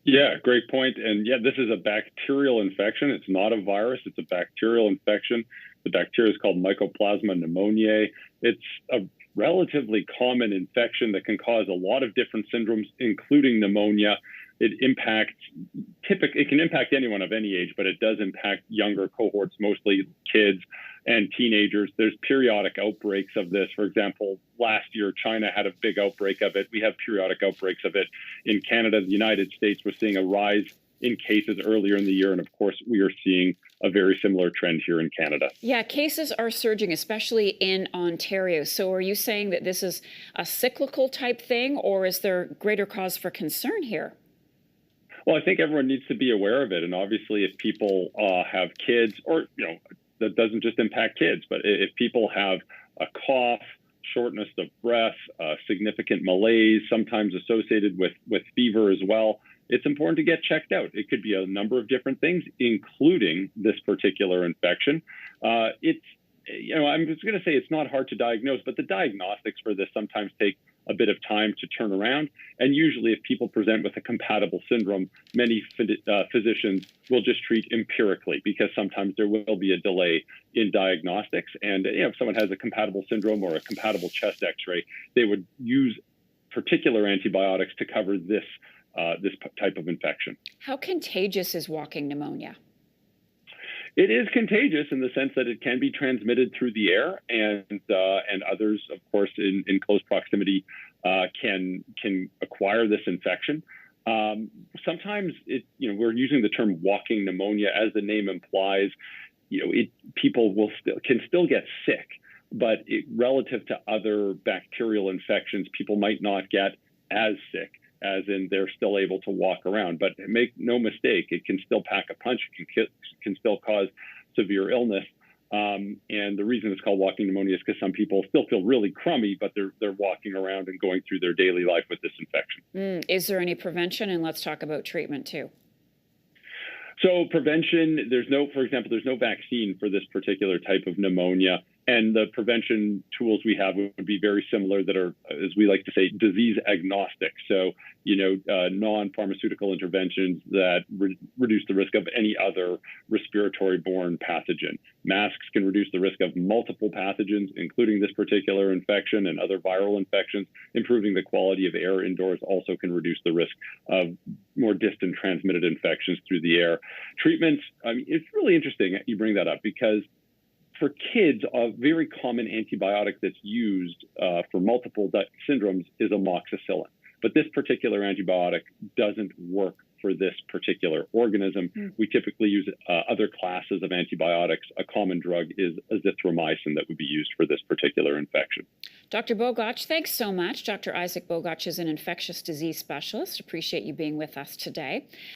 Yeah, great point. And yeah, this is a bacterial infection. It's not a virus, it's a bacterial infection. The bacteria is called Mycoplasma pneumoniae. It's a relatively common infection that can cause a lot of different syndromes, including pneumonia. It impacts it can impact anyone of any age, but it does impact younger cohorts, mostly kids and teenagers. There's periodic outbreaks of this. For example, last year, China had a big outbreak of it. We have periodic outbreaks of it in Canada. The United States was seeing a rise in cases earlier in the year. And of course, we are seeing a very similar trend here in Canada. Yeah, cases are surging, especially in Ontario. So are you saying that this is a cyclical type thing, or is there greater cause for concern here? Well, I think everyone needs to be aware of it. And obviously, if people have kids, or, that doesn't just impact kids, but if people have a cough, shortness of breath, significant malaise, sometimes associated with fever as well, it's important to get checked out. It could be a number of different things, including this particular infection. I'm just going to say it's not hard to diagnose, but the diagnostics for this sometimes take a bit of time to turn around. And usually if people present with a compatible syndrome, many physicians will just treat empirically, because sometimes there will be a delay in diagnostics. And if someone has a compatible syndrome or a compatible chest x-ray, they would use particular antibiotics to cover this type of infection. How contagious is walking pneumonia? It is contagious in the sense that it can be transmitted through the air, and others, of course, in close proximity can acquire this infection. Sometimes we're using the term walking pneumonia, as the name implies. People can still get sick, but relative to other bacterial infections, people might not get as sick, as in they're still able to walk around. But make no mistake, it can still pack a punch. It can still cause severe illness. And the reason it's called walking pneumonia is because some people still feel really crummy, but they're walking around and going through their daily life with this infection. Is there any prevention? And let's talk about treatment too. So prevention, for example, there's no vaccine for this particular type of pneumonia. And the prevention tools we have would be very similar, that are, as we like to say, disease agnostic. So, non-pharmaceutical interventions that reduce the risk of any other respiratory-borne pathogen. Masks can reduce the risk of multiple pathogens, including this particular infection and other viral infections. Improving the quality of air indoors also can reduce the risk of more distant transmitted infections through the air. Treatments, it's really interesting you bring that up, because for kids, a very common antibiotic that's used for multiple syndromes is amoxicillin. But this particular antibiotic doesn't work for this particular organism. We typically use other classes of antibiotics. A common drug is azithromycin that would be used for this particular infection. Dr. Bogoch, thanks so much. Dr. Isaac Bogoch is an infectious disease specialist. Appreciate you being with us today.